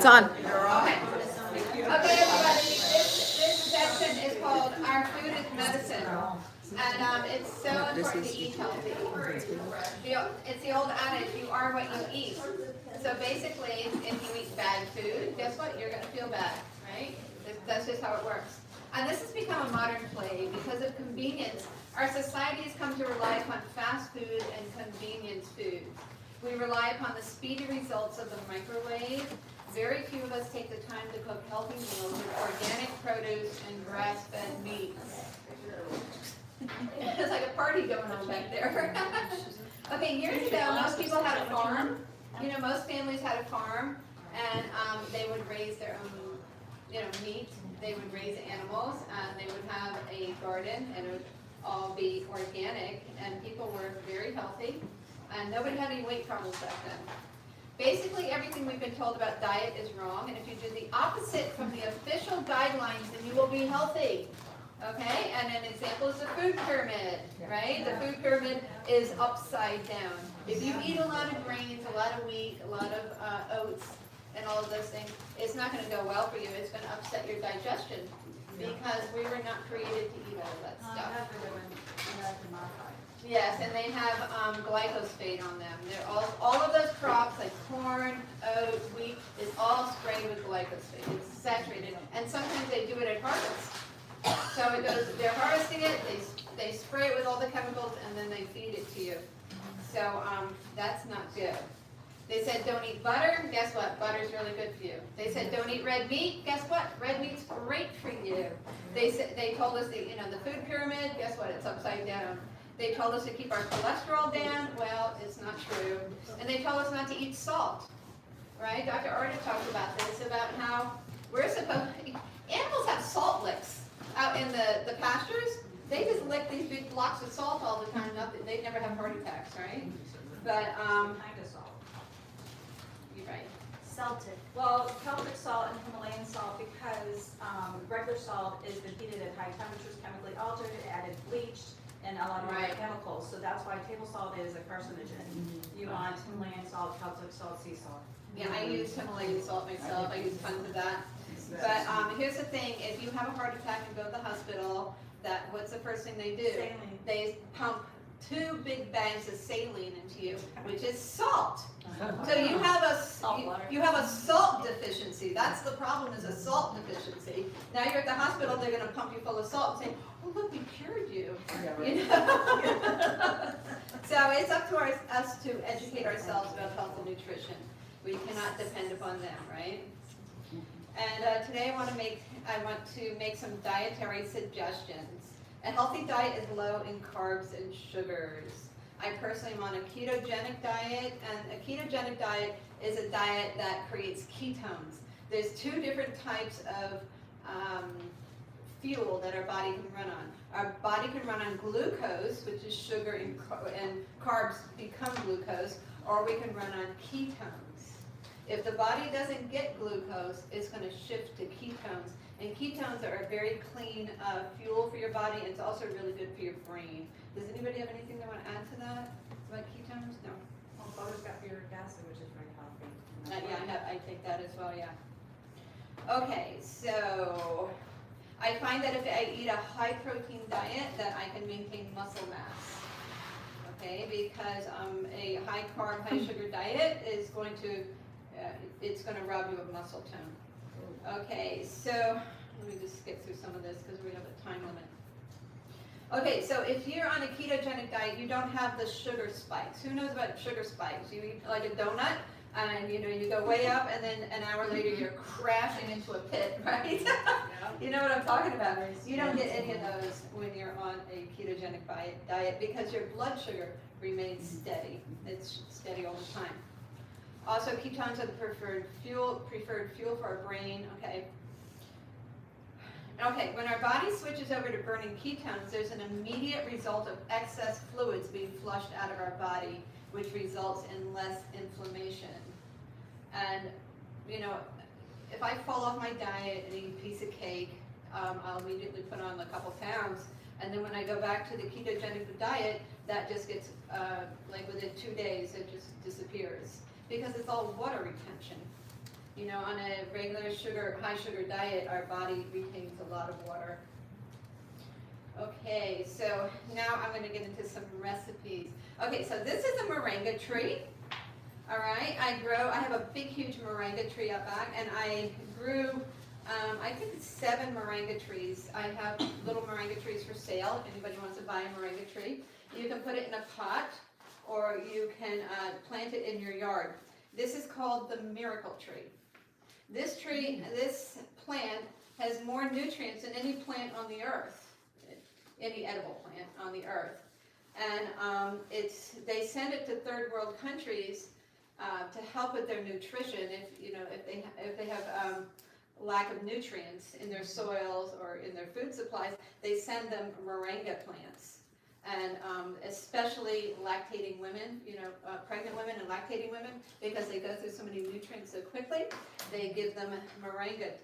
It's on. Okay. Okay, everybody, this section is called Our Food is Medicine. And it's so important to eat healthy. It's the old adage, you are what you eat. So basically, if you eat bad food, guess what? You're going to feel bad, right? That's just how it works. And this has become a modern plague because of convenience. Our society has come to rely upon fast food and convenience food. We rely upon the speedy results of the microwave. Very few of us take the time to cook healthy meals with organic produce and grass-fed meats. It's like a party going on back there. Okay, years ago, most people had a farm. You know, most families had a farm, and they would raise their own, meat. They would raise animals, and they would have a garden, and it would all be organic, and people were very healthy, and nobody had any weight problems back then. Basically, everything we've been told about diet is wrong, and if you do the opposite from the official guidelines, then you will be healthy. Okay, and an example is the food pyramid, right? The food pyramid is upside down. If you eat a lot of grains, a lot of wheat, a lot of oats, and all of those things, it's not going to go well for you. It's going to upset your digestion because we were not created to eat all of that stuff. Yes, and they have glyphosate on them. They're all of those crops like corn, oats, wheat is all sprayed with glyphosate. It's saturated, and sometimes they do it at harvest. So it goes. They're harvesting it. They spray it with all the chemicals, and then they feed it to you. So that's not good. They said don't eat butter. Guess what? Butter's really good for you. They said don't eat red meat. Guess what? Red meat's great for you. They told us that the food pyramid. Guess what? It's upside down. They told us to keep our cholesterol down. Well, it's not true. And they told us not to eat salt. Right? Dr. Arda talked about this, about how we're supposed. Animals have salt licks out in the pastures. They just lick these big blocks of salt all the time. They never have heart attacks, right? But kind of salt. You're right. Celtic. Well, Celtic salt and Himalayan salt, because regular salt has been heated at high temperatures, chemically altered, added bleached, and a lot of other chemicals. So that's why table salt is a carcinogen. You want Himalayan salt, Celtic salt, sea salt. Yeah, I use Himalayan salt myself. I use tons of that. But here's the thing: if you have a heart attack and go to the hospital, what's the first thing they do? Saline. They pump 2 big bags of saline into you, which is salt. So you have a salt deficiency. That's the problem, is a salt deficiency. Now you're at the hospital, they're going to pump you full of salt and say, "Oh look, we cured you." So it's up to us to educate ourselves about health and nutrition. We cannot depend upon them, right? And today I want to make some dietary suggestions. A healthy diet is low in carbs and sugars. I personally am on a ketogenic diet, and a ketogenic diet is a diet that creates ketones. There's 2 different types of fuel that our body can run on. Our body can run on glucose, which is sugar, and carbs become glucose, or we can run on ketones. If the body doesn't get glucose, it's going to shift to ketones. And ketones are a very clean fuel for your body, and it's also really good for your brain. Does anybody have anything they want to add to that about ketones? No. Well, butter's got uric acid, which is very healthy. Yeah, I take that as well, yeah. Okay, so I find that if I eat a high protein diet, that I can maintain muscle mass. Okay, because a high carb, high sugar diet is going to rob you of muscle tone. Okay, so let me just skip through some of this because we have a time limit. Okay, so if you're on a ketogenic diet, you don't have the sugar spikes. Who knows about sugar spikes? You eat like a donut, and you go way up, and then an hour later you're crashing into a pit, right? You know what I'm talking about. You don't get any of those when you're on a ketogenic diet because your blood sugar remains steady. It's steady all the time. Also, ketones are the preferred fuel for our brain. Okay, when our body switches over to burning ketones, there's an immediate result of excess fluids being flushed out of our body, which results in less inflammation. And, if I fall off my diet and eat a piece of cake, I'll immediately put on a couple pounds. And then when I go back to the ketogenic diet, that just gets, within 2 days, it just disappears. Because it's all water retention. You know, on a regular sugar, high sugar diet, our body retains a lot of water. Okay, so now I'm going to get into some recipes. Okay, so this is a moringa tree. All right, I have a big, huge moringa tree up back, and I grew, I think it's 7 moringa trees. I have little moringa trees for sale. If anybody wants to buy a moringa tree, you can put it in a pot, or you can plant it in your yard. This is called the miracle tree. This plant has more nutrients than any plant on the earth, any edible plant on the earth. And they send it to third world countries to help with their nutrition. If they have lack of nutrients in their soils or in their food supplies, they send them moringa plants. And especially lactating women, pregnant women and lactating women, because they go through so many nutrients so quickly, they give them moringa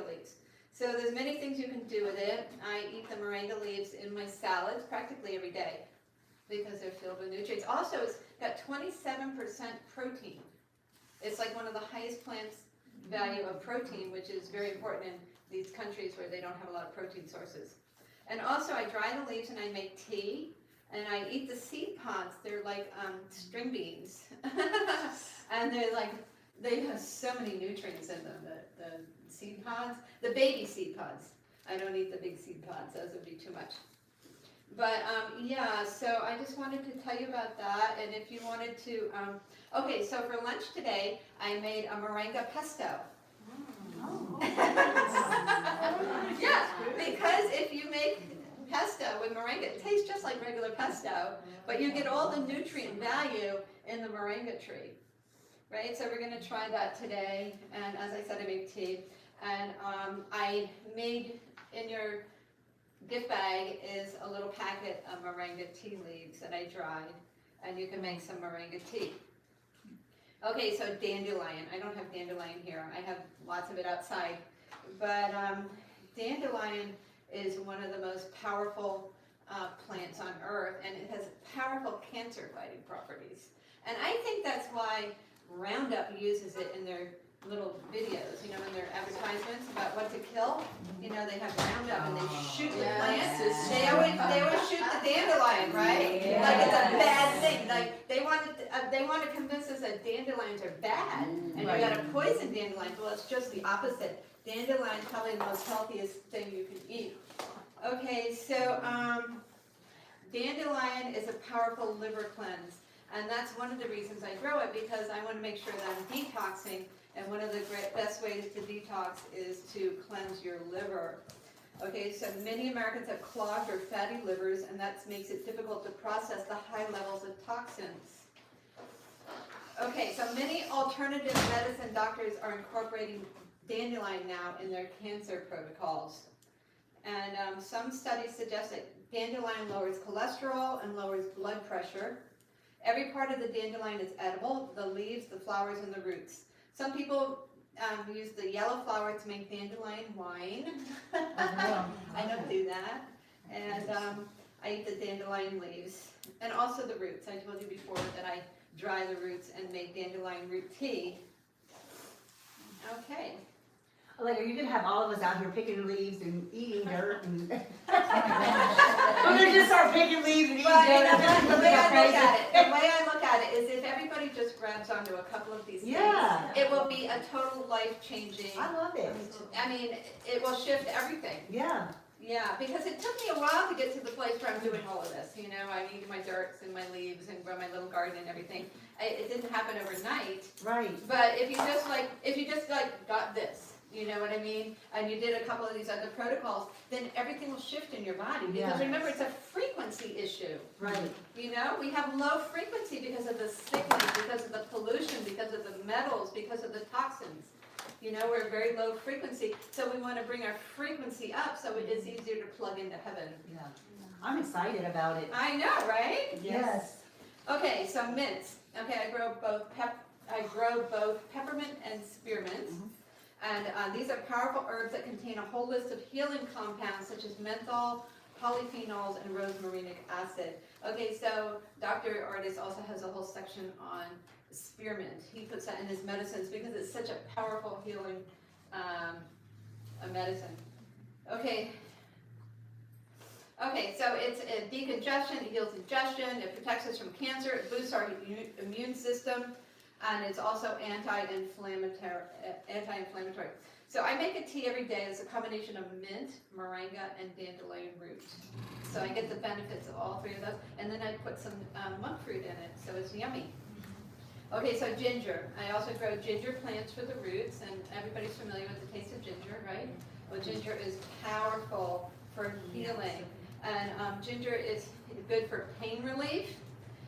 leaves. So there's many things you can do with it. I eat the moringa leaves in my salads practically every day because they're filled with nutrients. Also, it's got 27% protein. It's like one of the highest plants value of protein, which is very important in these countries where they don't have a lot of protein sources. And also, I dry the leaves and I make tea, and I eat the seed pods. They're like string beans, and they have so many nutrients in them. The seed pods, the baby seed pods. I don't eat the big seed pods; those would be too much. But yeah, so I just wanted to tell you about that. And if you wanted to, okay, so for lunch today, I made a moringa pesto. Oh. Yeah, because if you make pesto with moringa, it tastes just like regular pesto, but you get all the nutrient value in the moringa tree, right? So we're going to try that today, and as I said, I make tea, and I made, in your gift bag is a little packet of moringa tea leaves that I dried, and you can make some moringa tea. Okay, so dandelion. I don't have dandelion here. I have lots of it outside. But dandelion is one of the most powerful plants on earth, and it has powerful cancer-fighting properties. And I think that's why Roundup uses it in their little videos, in their advertisements about what to kill. They have Roundup and they shoot the plants. They always shoot the dandelion, right? Yeah. Like it's a bad thing. Like they want to convince us that dandelions are bad, and you got to poison dandelions. Well, it's just the opposite. Dandelion is probably the most healthiest thing you can eat. Okay, so dandelion is a powerful liver cleanse, and that's one of the reasons I grow it, because I want to make sure that I'm detoxing. And one of the best ways to detox is to cleanse your liver. Okay, so many Americans have clogged or fatty livers, and that makes it difficult to process the high levels of toxins. Okay, so many alternative medicine doctors are incorporating dandelion now in their cancer protocols. And some studies suggest that dandelion lowers cholesterol and lowers blood pressure. Every part of the dandelion is edible: the leaves, the flowers, and the roots. Some people use the yellow flower to make dandelion wine. I don't do that. And I eat the dandelion leaves. And also the roots. I told you before that I dry the roots and make dandelion root tea. Okay. Like, are you gonna have all of us out here picking leaves and eating dirt? And we're gonna just start picking leaves and eating dirt. The way I look at it is, if everybody just grabs onto a couple of these things, it will be a total life-changing. I love it. I mean, it will shift everything. Yeah. Yeah, because it took me a while to get to the place where I'm doing all of this. I need my dirts and my leaves and grow my little garden and everything. It didn't happen overnight. Right. But if you just got this, you know what I mean? And you did a couple of these other protocols, then everything will shift in your body. Because remember, it's a frequency issue. Right. We have low frequency because of the sickness, because of the pollution, because of the metals, because of the toxins. We're very low frequency, so we want to bring our frequency up so it is easier to plug into heaven. Yeah. I'm excited about it. I know, right? Yes. Okay, so mints. Okay, I grow both peppermint and spearmint. Mm-hmm. And these are powerful herbs that contain a whole list of healing compounds such as menthol, polyphenols, and rosmarinic acid. Okay, so Dr. Artis also has a whole section on spearmint. He puts that in his medicines because it's such a powerful healing a medicine. Okay. Okay, so it's a decongestion, it heals ingestion, it protects us from cancer, it boosts our immune system, and it's also anti-inflammatory. So I make a tea every day. It's a combination of mint, moringa, and dandelion root. So I get the benefits of all three of those, and then I put some monk fruit in it, so it's yummy. Okay, so ginger. I also grow ginger plants for the roots, and everybody's familiar with the taste of ginger, right? Well, ginger is powerful for healing, and ginger is good for pain relief.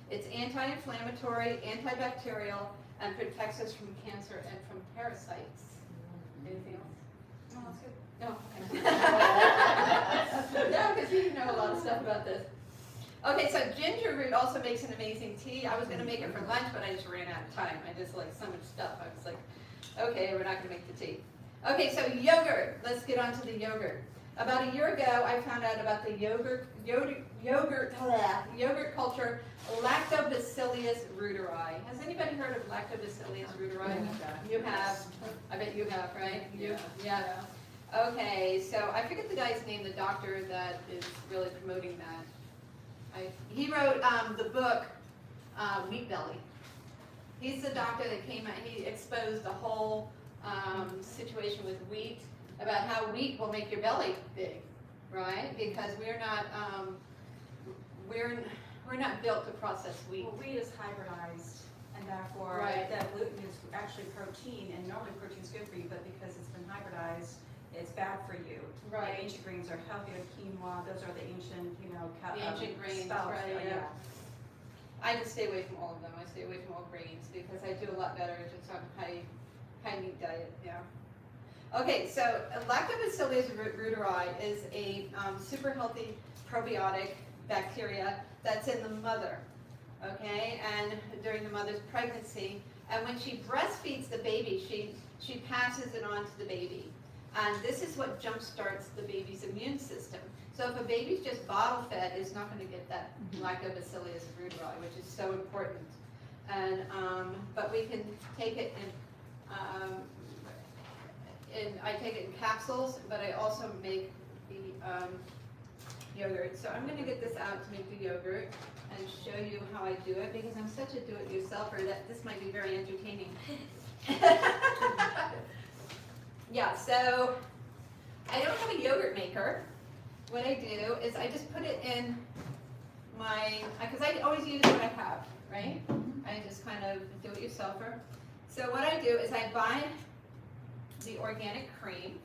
It's anti-inflammatory, antibacterial, and protects us from cancer and from parasites. Anything else? No, that's good. No, okay. No, because you know a lot of stuff about this. Okay, so ginger root also makes an amazing tea. I was going to make it for lunch, but I just ran out of time. I just like so much stuff. I was like, okay, we're not going to make the tea. Okay, so yogurt. Let's get on to the yogurt. About a year ago, I found out about the yogurt culture, Lactobacillus reuteri. Has anybody heard of Lactobacillus reuteri? You have. I bet you have, right? Yeah. Okay, so I forget the guy's name, the doctor that is really promoting that. He wrote the book Wheat Belly. He's the doctor that came out. He exposed the whole situation with wheat, about how wheat will make your belly big, right? Because we're not built to process wheat. Well, wheat is hybridized, and therefore that gluten is actually protein, and normally protein is good for you, but because it's been hybridized, it's bad for you. Right. The ancient grains are healthier. Quinoa, those are the ancient, The ancient grains, sprouts. right? Yeah. I just stay away from all of them. I stay away from all grains because I do a lot better just on high meat diet. Yeah. Okay, so Lactobacillus reuteri is a super healthy probiotic bacteria that's in the mother, okay, and during the mother's pregnancy. And when she breastfeeds the baby, she passes it on to the baby. And this is what jumpstarts the baby's immune system. So if a baby's just bottle fed, it's not going to get that Lactobacillus reuteri, which is so important. And but we can take it I take it in capsules, but I also make the yogurt. So I'm going to get this out to make the yogurt and show you how I do it because I'm such a do-it-yourselfer that this might be very entertaining. Yeah, so I don't have a yogurt maker. What I do is I just put it in because I always use what I have, right? I just kind of do-it-yourselfer. So what I do is I buy the organic cream.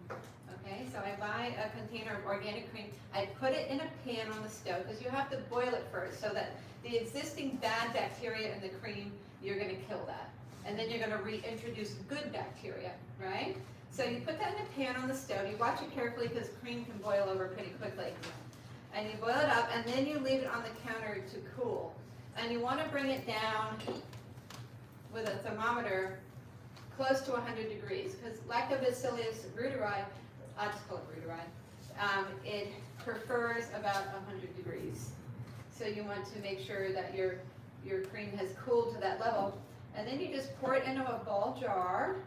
Okay, so I buy a container of organic cream. I put it in a pan on the stove because you have to boil it first so that the existing bad bacteria in the cream, you're going to kill that. And then you're going to reintroduce good bacteria, right? So you put that in a pan on the stove. You watch it carefully because cream can boil over pretty quickly. And you boil it up, and then you leave it on the counter to cool. And you want to bring it down with a thermometer close to 100 degrees because Lactobacillus reuteri, I just call it reuteri, it prefers about 100 degrees. So you want to make sure that your cream has cooled to that level. And then you just pour it into a ball jar.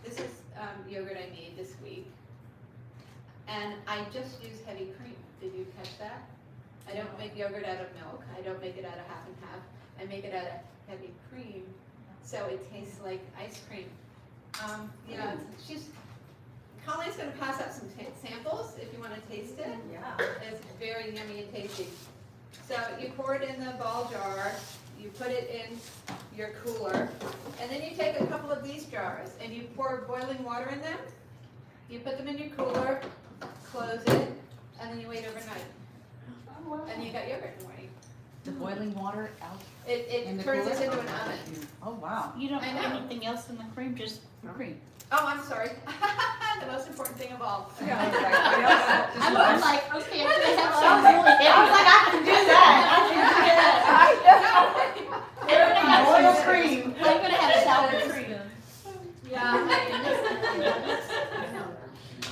This is yogurt I made this week. And I just use heavy cream. Did you catch that? I don't make yogurt out of milk. I don't make it out of half and half. I make it out of heavy cream. So it tastes like ice cream. Colleen's going to pass out some samples if you want to taste it. Yeah. It's very yummy and tasty. So you pour it in the ball jar. You put it in your cooler, and then you take a couple of these jars and you pour boiling water in them. You put them in your cooler, close it, and then you wait overnight. Oh, wow. And you got yogurt in the morning. The boiling water out? It turns this into an oven. Oh, wow. You don't I put know. anything else in the cream, just cream. Oh, I'm sorry. The most important thing of all. I'm like, okay, I'm gonna have I some really heavy. I was like, I can do that. I'm gonna have Boiled some- cream. I'm gonna have sour cream. Yeah,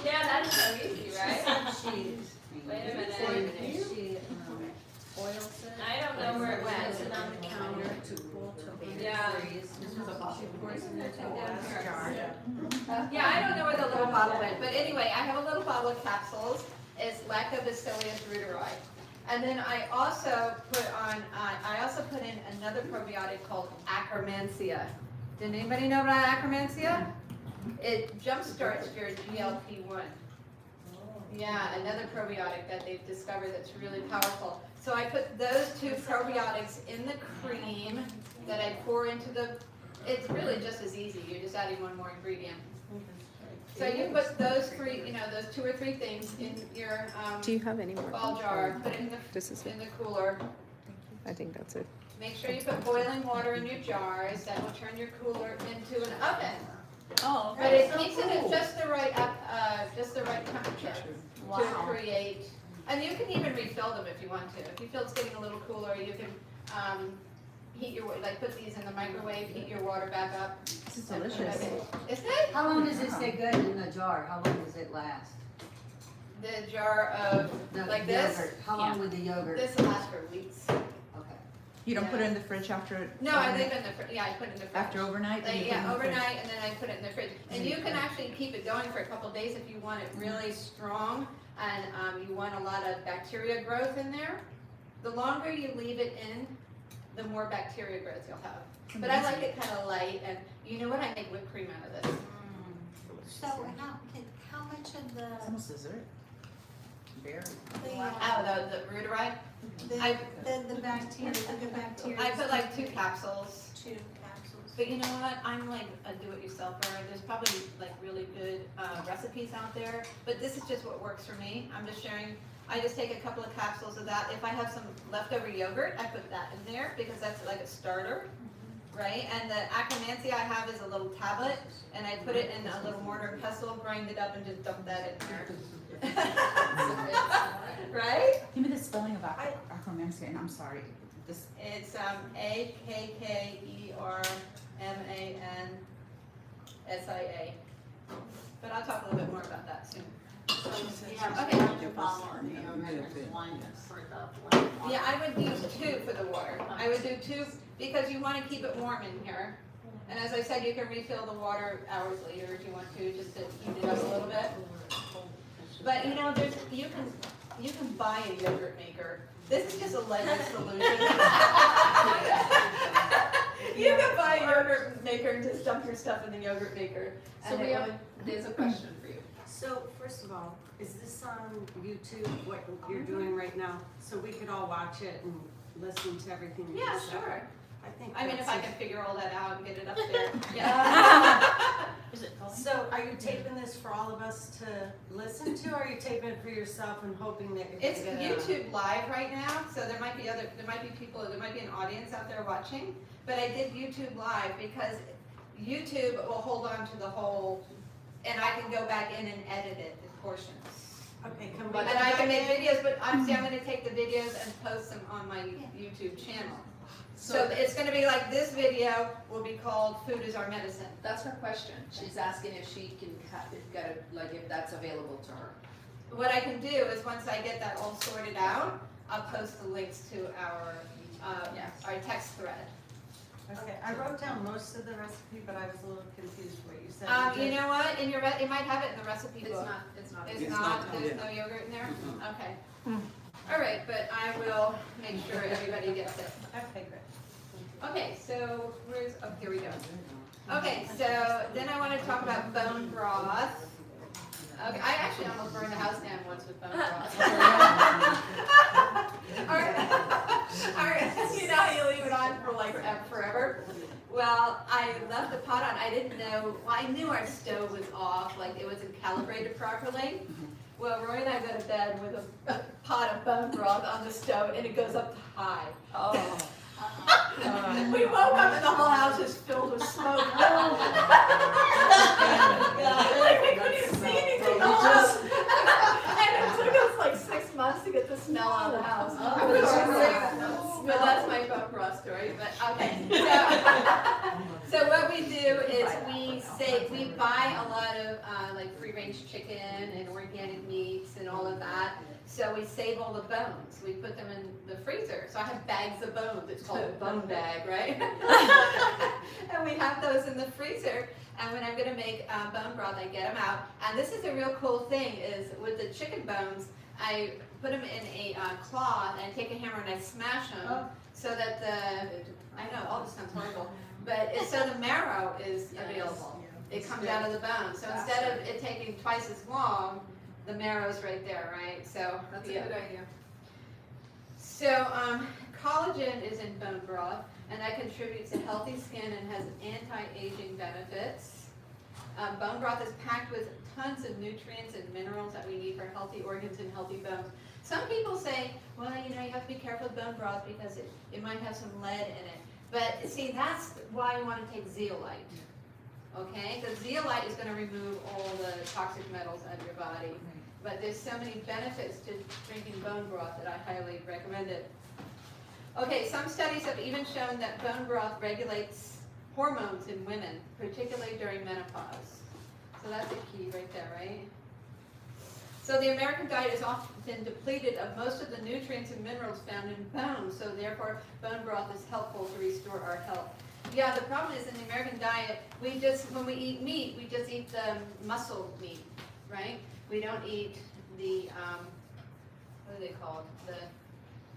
yeah, that's so easy, right? Cheese. Wait a minute. She oils it. I don't know where it went. Sit on the counter to cool to Yeah. freeze. This was a bottle. Yeah, I don't know where the little bottle went, but anyway, I have a little bottle of capsules. It's Lactobacillus reuteri. And then I also put in another probiotic called Akkermansia. Did anybody know about Akkermansia? It jumpstarts your GLP-1. Yeah, another probiotic that they've discovered that's really powerful. So I put those two probiotics in the cream that I pour into the, it's really just as easy, you're just adding one more ingredient. So you put those three, those 2 or 3 things in your Do you have any more? ball jar, put it in This is it. in the cooler. I think that's it. Make sure you put boiling water in your jars, that will turn your cooler into an oven. Oh, But it keeps it at just the right temperature to create, and you can even refill them if you want to. If you feel it's getting a little cooler, you can heat your, put these in the microwave, heat your water back up. This is delicious. Isn't it? How long does it stay good in the jar? How long does it last? The jar of, The like this? yogurt. How long would the yogurt? This will last for weeks. Okay. You don't put it in the fridge after? No, I leave it in the fridge, I put it in the fridge. After overnight? then you put it in the fridge? Overnight, and then I put it in the fridge. And you can actually keep it going for a couple of days if you want it really strong and you want a lot of bacteria growth in there. The longer you leave it in, the more bacteria growth you'll have. But I like it kind of light, and you know what? I make whipped cream out of this. So how much of It's almost dessert. Berry. The reuteri? the bacteria, the good bacteria? I put like 2 capsules. 2 capsules. But you know what? I'm like a do-it-yourselfer. There's probably like really good recipes out there, but this is just what works for me. I'm just sharing. I just take a couple of capsules of that. If I have some leftover yogurt, I put that in there because that's like a starter, right? And the Akkermansia I have is a little tablet, and I put it in a little mortar and pestle, grind it up, and just dump that in there. Right? Give me the spelling of Akkermansia, and I'm sorry. This, It's Akkermansia. But I'll talk a little bit more about that soon. Yeah, I would use 2 for the water. I would do 2 because you want to keep it warm in here. And as I said, you can refill the water hours later if you want to, just to heat it up a little bit. But you can buy a yogurt maker. This is just a leaded solution. You can buy a yogurt maker and just dump your stuff in the yogurt maker. So And there's a question for you. So first of all, is this on YouTube, what you're doing right now? So we could all watch it and listen to everything you Yeah, said? sure. I if I can figure all that out and get it up there. is it going? So are you taping this for all of us to listen to, or are you taping it for yourself and hoping that you're It's gonna get YouTube live right now, so there might be an audience out there watching. But I did YouTube live because YouTube will hold on to the whole, and I can go back in and edit it, the portions. Okay, can we? And I can make videos, but I'm gonna take the videos and post them on my YouTube channel. So it's gonna be like, this video will be called Food is Our Medicine. That's her question. She's asking if she can if that's available to her. What I can do is, once I get that all sorted out, I'll post the links to our text thread. Okay, I wrote down most of the recipe, but I was a little confused what you said. You know what, it might have it in the recipe It's book. not, it's not. It's not, there's no yogurt in there? Okay. All right, but I will make sure everybody gets it. Okay, great. Okay, so here we go. Okay, so then I want to talk about bone broth. Okay, I actually almost burned the house down once with bone broth. All right, you know how you leave it on for like forever? Well, I left the pot on, I didn't know, I knew our stove was off, like it wasn't calibrated properly. Well, Roy and I go to bed with a pot of bone broth on the stove, and it goes up high. Oh. We woke up and the whole house was filled with smoke. Like we couldn't even see anything in the house. And it took us like 6 months to get the smell out of the house. But that's my bone broth story, but okay. So what we do is we buy buy a lot of like free-range chicken and organic meats and all of that. So we save all the bones. We put them in the freezer. So I have bags of bones. It's called a bone bag, right? And we have those in the freezer. And when I'm going to make bone broth, I get them out. And this is a real cool thing is with the chicken bones, I put them in a cloth and I take a hammer and I smash them so that I know, all this sounds horrible, but so the marrow is available. It comes out of the bone. So instead of it taking twice as long, the marrow's right there, right? So That's a good idea. So collagen is in bone broth, and that contributes to healthy skin and has anti-aging benefits. Bone broth is packed with tons of nutrients and minerals that we need for healthy organs and healthy bones. Some people say, well, you know, you have to be careful with bone broth because it might have some lead in it. But see, that's why you want to take zeolite. Okay? Because zeolite is going to remove all the toxic metals out of your body. But there's so many benefits to drinking bone broth that I highly recommend it. Okay, some studies have even shown that bone broth regulates hormones in women, particularly during menopause. So that's a key right there, right? So the American diet is often depleted of most of the nutrients and minerals found in bone, so therefore bone broth is helpful to restore our health. Yeah, the problem is in the American diet, when we eat meat, we just eat the muscle meat, right? We don't eat the, what are they called? The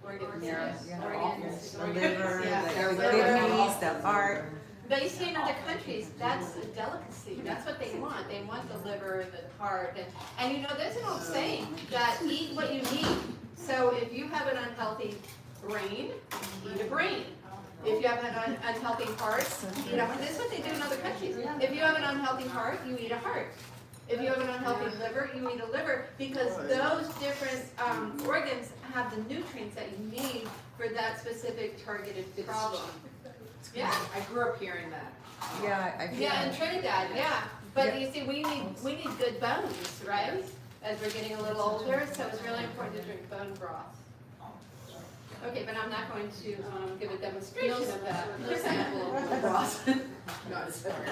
organs. Organs. The liver, Yeah. the kidneys, the heart. But you see in other countries, that's a delicacy. That's what they want. They want the liver, the heart. And you know, there's an old saying that eat what you need. So if you have an unhealthy brain, eat a brain. If you have an unhealthy heart, eat a heart. This is what they do in other countries. If you have an unhealthy heart, you eat a heart. If you have an unhealthy liver, you eat a liver, because those different organs have the nutrients that you need for that specific targeted problem. Yeah. I grew up hearing that. Yeah, I feel Yeah, in that. Trinidad, yeah. But you see, we need good bones, right? As we're getting a little older, so it's really important to drink bone broth. Okay, but I'm not going to give a demonstration of that. No sample of broth. No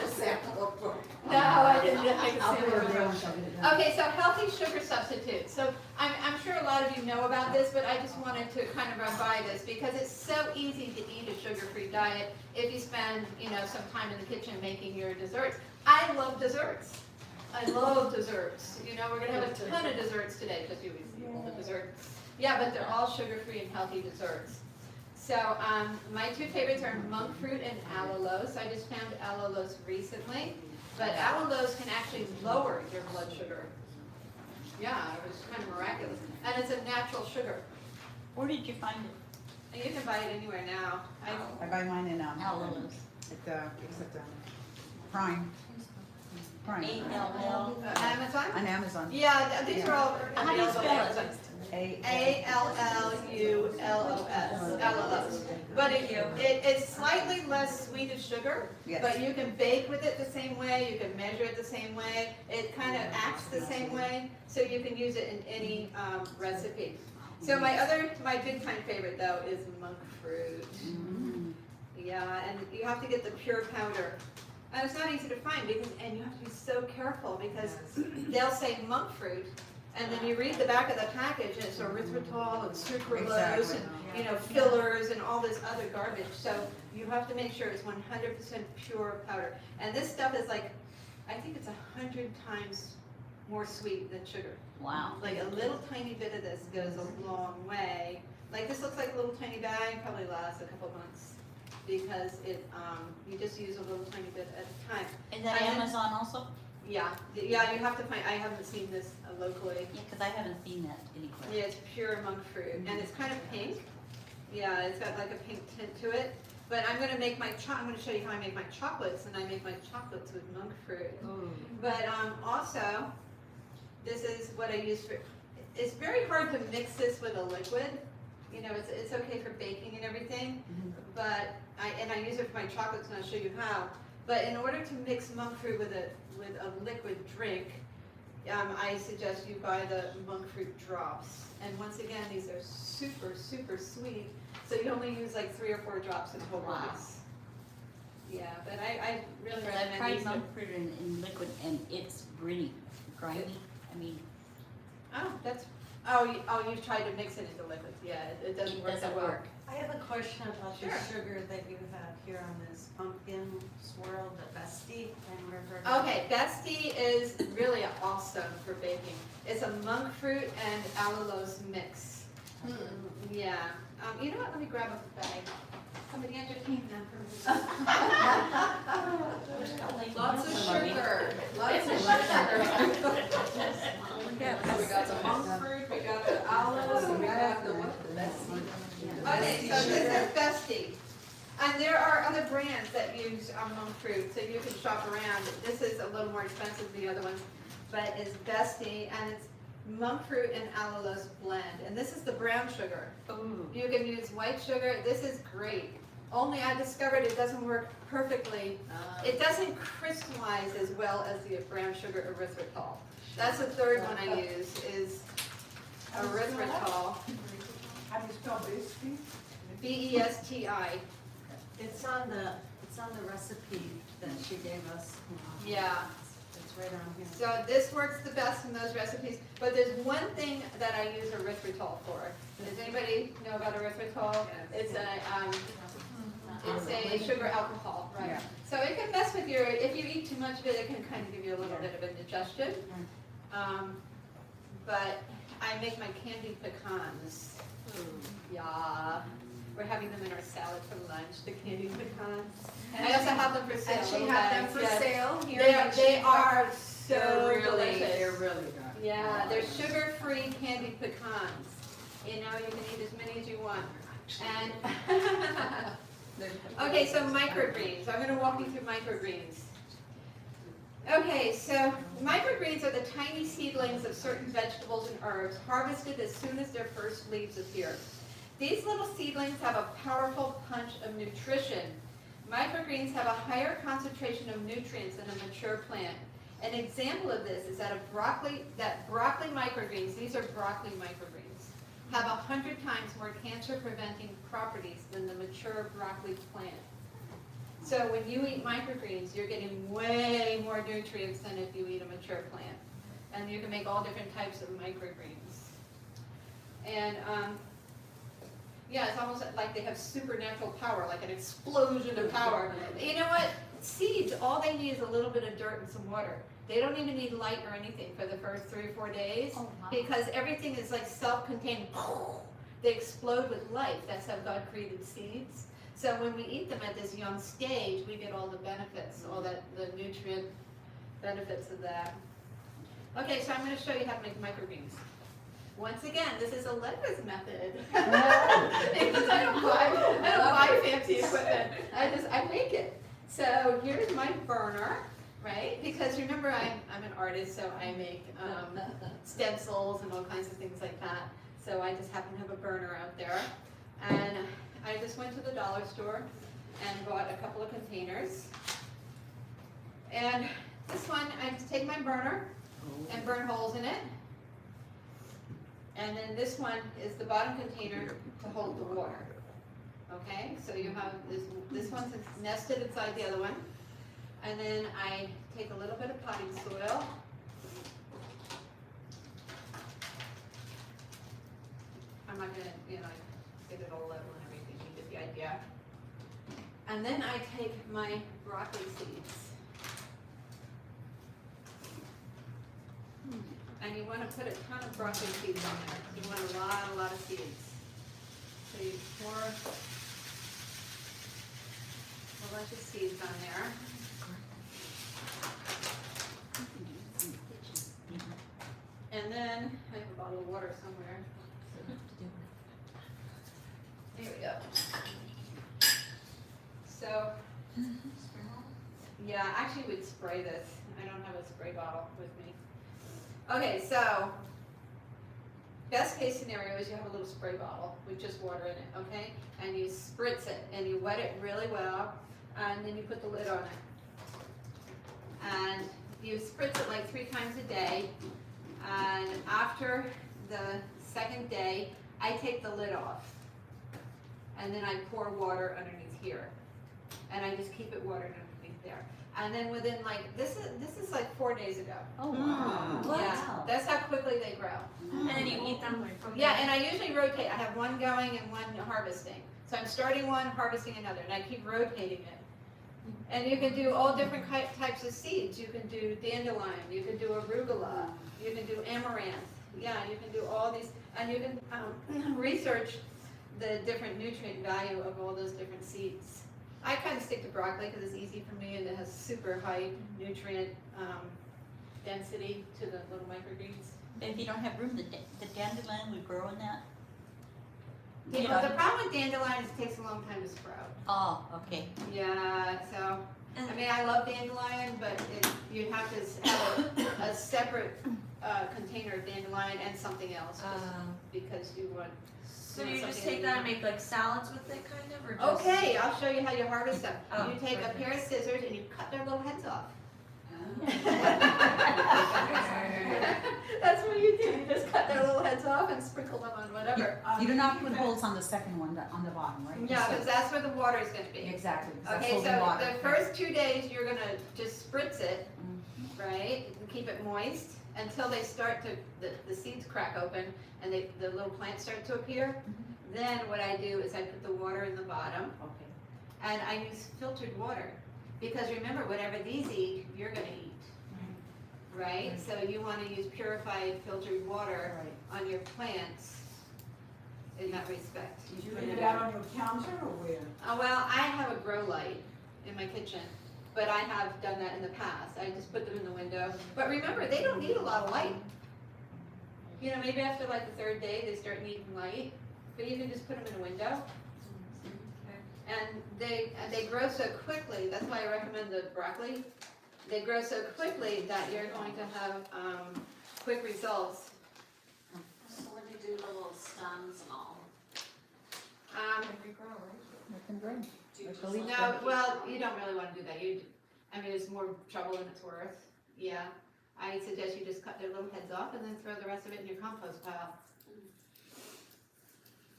sample of broth. No, I didn't make a sample. Okay, so healthy sugar substitutes. So I'm sure a lot of you know about this, but I just wanted to kind of run by this because it's so easy to eat a sugar-free diet if you spend, you know, some time in the kitchen making your desserts. I love desserts. I love desserts. You know, we're gonna have a ton of desserts today because you see all the desserts. Yeah, but they're all sugar-free and healthy desserts. So my two favorites are monk fruit and allulose. I just found allulose recently, but allulose can actually lower your blood sugar. Yeah, it was kind of miraculous. And it's a natural sugar. Where did you find it? And you can buy it anywhere now. I buy mine in, Allulose. at Prime. Prime. A-L-L. Amazon? On Amazon. Yeah, these are all How do you available spell on it? Amazon. A-L-L. Allulose, allulose. But it's slightly less sweet as sugar, Yes. but you can bake with it the same way, you can measure it the same way, it kind of acts the same way, so you can use it in any recipe. So my big time favorite though is monk fruit. Yeah, and you have to get the pure powder. And it's not easy to find and you have to be so careful because they'll say monk fruit, and then you read the back of the package and it's erythritol and sucralose Exactly. and, you know, fillers and all this other garbage. So you have to make sure it's 100% pure powder. And this stuff is like, I think it's 100 times more sweet than sugar. Wow. Like a little tiny bit of this goes a long way. Like this looks like a little tiny bag, probably lasts a couple months because you just use a little tiny bit at a time. Is that And then- Amazon also? Yeah, you have to find, I haven't seen this locally. Yeah, because I haven't seen that anywhere. Yeah, it's pure monk fruit, and it's kind of pink. Yeah, it's got like a pink tint to it. But I'm gonna make I'm gonna show you how I make my chocolates, and I make my chocolates with monk fruit. But also, this is what I use for, it's very hard to mix this with a liquid. You know, it's okay for baking and everything, but I use it for my chocolates, and I'll show you how. But in order to mix monk fruit with a liquid drink, I suggest you buy the monk fruit drops. And once again, these are super, super sweet. So you only use like 3 or 4 drops in whole Wow. glass. Yeah, but I really Because I've recommend tried these. monk fruit in liquid and it's really grindy. I mean, Oh, you've tried to mix it into liquids, yeah, it doesn't it work that doesn't well. work. I have a question about the Sure. sugar that you have here on this pumpkin swirl, the Bestie. I never heard of it. Okay, Bestie is really awesome for baking. It's a monk fruit and allulose mix. Yeah, you know what, let me grab a bag. Somebody entertain them for me. Lots of sugar, lots of sugar. We got the monk fruit, we got the aloes, and we got the what, the Bessie? Okay, so this is Bestie. And there are other brands that use monk fruit, so you can shop around. This is a little more expensive than the other ones, but it's Bestie, and it's monk fruit and allulose blend. And this is the brown sugar. You can use white sugar. This is great. Only I discovered it doesn't work perfectly. It doesn't crystallize as well as the brown sugar erythritol. That's the third one I use, is erythritol. How do you spell Bestie? B-E-S-T-I. It's on the recipe that she gave us. Yeah. It's right on here. So this works the best in those recipes, but there's one thing that I use erythritol for. Does anybody know about erythritol? It's a sugar alcohol, right? So it can mess with your, if you eat too much of it, it can kind of give you a little bit of indigestion. But I make my candied pecans. Yeah. We're having them in our salad for lunch, the candied pecans. I also have them for sale. And she little had them bags, for yes. sale here. They are so They're delicious. really good. Yeah, they're sugar-free candied pecans. You know, you can eat as many as you want. And, okay, so microgreens. I'm gonna walk you through microgreens. Okay, so microgreens are the tiny seedlings of certain vegetables and herbs harvested as soon as their first leaves appear. These little seedlings have a powerful punch of nutrition. Microgreens have a higher concentration of nutrients than a mature plant. An example of this is that broccoli microgreens, these are broccoli microgreens, have 100 times more cancer-preventing properties than the mature broccoli plant. So when you eat microgreens, you're getting way more nutrients than if you eat a mature plant. And you can make all different types of microgreens. And yeah, it's almost like they have supernatural power, like an explosion of power. You know what? Seeds, all they need is a little bit of dirt and some water. They don't even need light or anything for the first 3 or 4 days, because everything is like self-contained. They explode with life. That's how God created seeds. So when we eat them at this young stage, we get all the benefits, all the nutrient benefits of that. Okay, so I'm going to show you how to make microgreens. Once again, this is a Ledra's method. Because I don't buy fancy equipment. I make it. So here's my burner, right? Because remember, I'm an artist, so I make stencils and all kinds of things like that. So I just happen to have a burner out there. And I just went to the dollar store and bought a couple of containers. And this one, I just take my burner and burn holes in it. And then this one is the bottom container to hold the water. Okay, so you have this one's nested inside the other one. And then I take a little bit of potting soil. I'm not gonna, get it all level and everything, you get the idea. And then I take my broccoli seeds. And you want to put a ton of broccoli seeds on there. You want a lot of seeds. So you pour a bunch of seeds on there. And then, I have a bottle of water somewhere. Here we go. So, yeah, actually we'd spray this. I don't have a spray bottle with me. Okay, so best case scenario is you have a little spray bottle with just water in it, okay? And you spritz it and you wet it really well, and then you put the lid on it. And you spritz it like 3 times a day, and after the second day, I take the lid off. And then I pour water underneath here. and I just keep it watered underneath there. And then within like, this is like 4 days ago. Oh, wow. Yeah, that's how quickly they grow. And then you eat them from Yeah, and I usually rotate. I have one going and one harvesting. So I'm starting one, harvesting another, and I keep rotating it. And you can do all different types of seeds. You can do dandelion, you can do arugula, you can do amaranth. Yeah, you can do all these, and you can research the different nutrient value of all those different seeds. I kind of stick to broccoli because it's easy for me and it has super high nutrient density to the little microgreens. If you don't have room, the dandelion would grow in that? Yeah, You well, know? the problem with dandelion is it takes a long time to sprout. Oh, okay. Yeah, so, I mean, I love dandelion, but you have to have a separate container of dandelion and something else, because you want. So do you just take that and make like salads with it, kind of, or just? Okay, I'll show you how you harvest them. Oh, You take a perfect. pair of scissors and you cut their little heads off. That's what you do, you just cut their little heads off and sprinkle them on whatever. You do not put holes on the second one, on the bottom, right? Yeah, because that's where the water is gonna be. Exactly, 'cause that's Okay, holding so water. the first 2 days, you're gonna just spritz it, right, and keep it moist until they start to, the seeds crack open and the little plants start to appear. Then what I do is I put the water in the bottom Okay. and I use filtered water. Because remember, whatever these eat, you're gonna eat. Right, so you wanna use purified filtered water Right. on your plants in that respect. You put it out on your counter or where? Well, I have a grow light in my kitchen, but I have done that in the past. I just put them in the window. But remember, they don't need a lot of light. You know, maybe after like the 3rd day, they start needing light, but you can just put them in a window. And they grow so quickly, that's why I recommend the broccoli. They grow so quickly that you're going to have quick results. So when you do the little stems and all, they grow, right? Let them grow. Do you I just believe let No, them- well, you don't really want to do that. I mean, it's more trouble than it's worth. Yeah. I suggest you just cut their little heads off and then throw the rest of it in your compost pile.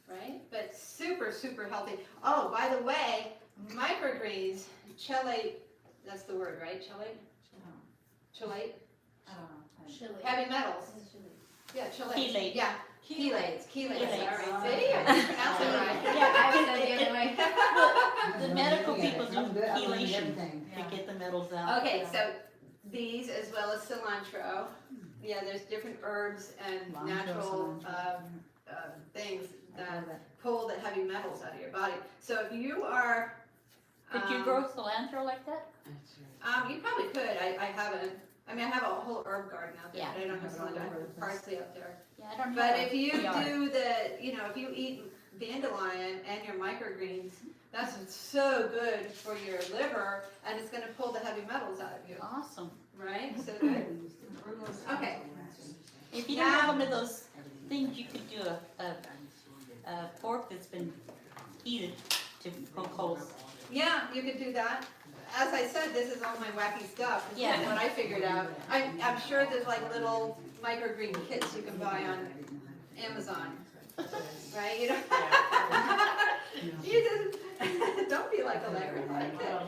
Right? But super, super healthy. Oh, by the way, microgreens, chelate, that's the word, right? Chelate? Chelate? I don't know. Heavy metals. Yeah, chelate. Chelate. Yeah, chelates, chelates, Chelates. sorry. See, I didn't pronounce it right. Yeah, I said it the other way. The medical Yeah, people do I'm good. I learned chelation everything. to get the metals out. Okay, so these as well as cilantro. Yeah, there's different herbs and Cilantro, natural cilantro. things I that love that. pull the heavy metals out of your body. So if you are, Could you grow cilantro like that? you probably could. I haven't. I mean, I have a whole herb garden out there, Yeah. but I don't have cilantro. I have parsley up there. Yeah, I don't know. But if you do if you eat dandelion and your microgreens, that's so good for your liver, and it's gonna pull the heavy metals out of you, Awesome. right? So good. Okay. If you don't have one of those things, you could do a pork that's been heated to poke holes. Yeah, you could do that. As I said, this is all my wacky stuff. This is Yeah. what I figured out. I'm sure there's like little microgreen kits you can buy on Amazon, right? You don't, you just, don't be like Allegra like that.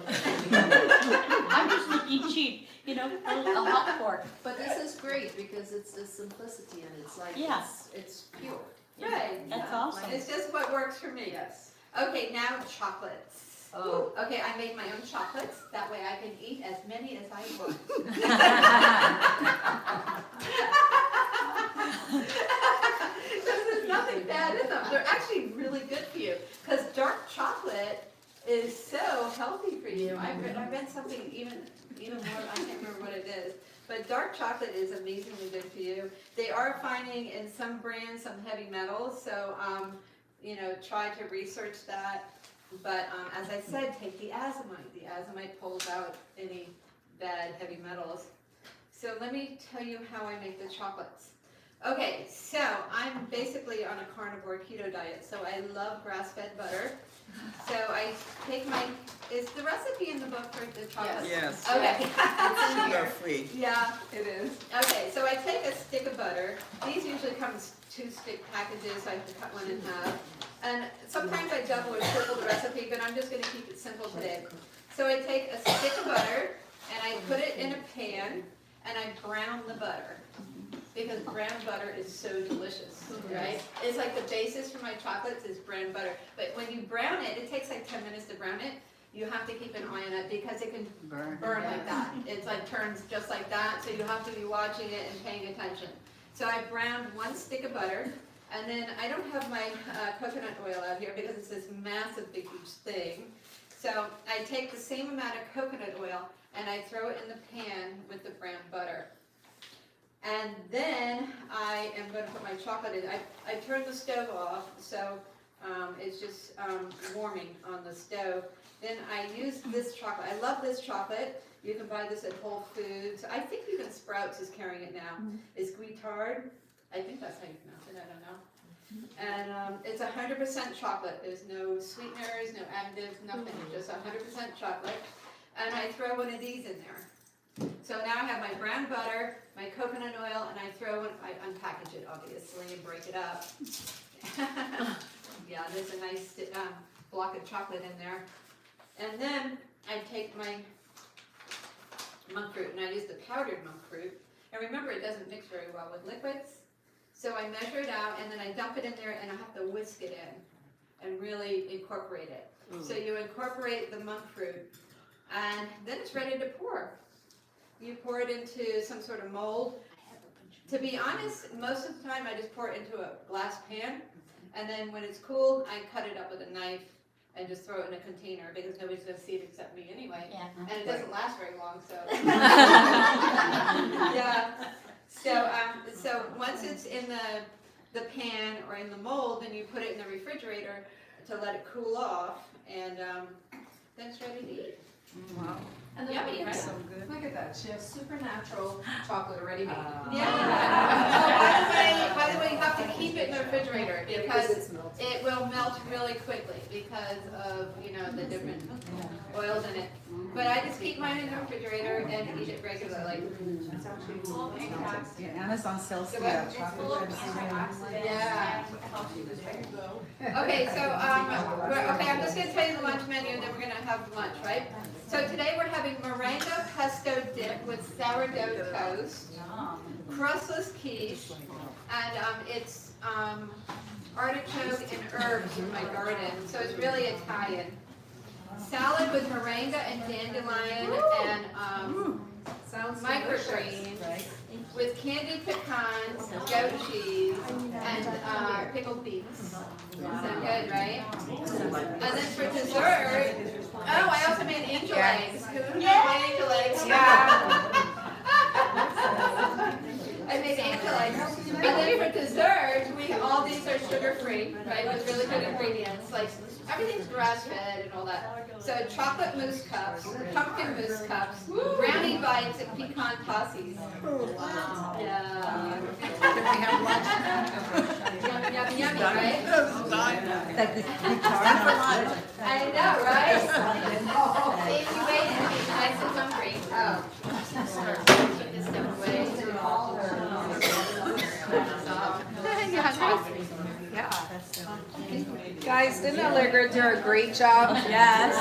I'm just looking cheap, you know, a hot pork. But this is great because it's the simplicity and it's like, Yeah. it's pure. Right. That's yeah. awesome. It's just what works for me. Yes. Okay, now chocolates. Oh. Okay, I made my own chocolates. That way I can eat as many as I want. There's nothing bad in them. They're actually really good for you because dark chocolate is so healthy for you. I read something even more. I can't remember what it is. But dark chocolate is amazingly good for you. They are finding in some brands some heavy metals, so try to research that. But as I said, take the azomite. The azomite pulls out any bad heavy metals. So let me tell you how I make the chocolates. Okay, so I'm basically on a carnivore keto diet, so I love grass-fed butter. So I take my, is the recipe in the book for the chocolate? Yes. Okay. It's in Sugar here. free. Yeah, It is. okay, so I take a stick of butter. These usually come in 2-stick packages, so I have to cut one in half. And sometimes I double or triple the recipe, but I'm just gonna keep it simple today. So I take a stick of butter, and I put it in a pan, and I brown the butter. Because brown butter is so delicious, right? It's like the basis for my chocolates is brown butter. But when you brown it, it takes like 10 minutes to brown it. You have to keep an eye on it because it can burn like that. It's like turns just like that, so you have to be watching it and paying attention. So I browned 1 stick of butter, and then I don't have my coconut oil out here because it's this massive big huge thing. So I take the same amount of coconut oil and I throw it in the pan with the brown butter. And then I am going to put my chocolate in. I turned the stove off, so it's just warming on the stove. Then I use this chocolate. I love this chocolate. You can buy this at Whole Foods. I think even Sprouts is carrying it now. It's Guittard. I think that's how you pronounce it. I don't know. And it's 100% chocolate. There's no sweeteners, no additives, nothing. Just 100% chocolate. And I throw one of these in there. So now I have my brown butter, my coconut oil, and I unpackage it obviously and break it up. Yeah, there's a nice block of chocolate in there. And then I take my monk fruit, and I use the powdered monk fruit. And remember, it doesn't mix very well with liquids. So I measure it out, and then I dump it in there, and I have to whisk it in and really incorporate it. So you incorporate the monk fruit, and then it's ready to pour. You pour it into some sort of mold. To be honest, most of the time I just pour it into a glass pan, and then when it's cooled, I cut it up with a knife and just throw it in a container because nobody's going to see it except me anyway. Yeah. And it doesn't last very long, so. Yeah. So once it's in the pan or in the mold, then you put it in the refrigerator to let it cool off, and then it's ready to eat. Wow. And then Yummy, we right? have Look at that, she has supernatural chocolate already made. Yeah. Oh, by the way, you have to keep it in the refrigerator because it's melted. it will melt really quickly because of, the different oils in it. But I just keep mine in the refrigerator and eat it regularly. Yeah, Amazon sells the chocolate chips. Yeah. Okay, so, I'm just gonna tell you the lunch menu and then we're gonna have lunch, right? So today we're having meringue pesto dip with sourdough toast, crustless quiche, and it's artichoke and herbs from my garden, so it's really Italian. Salad with meringue and dandelion and Sounds microgreens with candied pecans, goat cheese, and pickled beets. Sound good, right? And then for dessert, I also made angel eggs. Who made my angel eggs? Yeah. I made angel eggs. And then for dessert, all these are sugar-free, right, with really good ingredients. Like, everything's grass-fed and all that. So chocolate mousse cups, pumpkin mousse cups, brownie bites, and pecan tossies. Wow. Yeah. Yummy, yummy, yummy, right? I know, right? See, if you waited, you'd be nice and hungry. Keep this stuff away. Guys, didn't Allegra do a great job? Yes.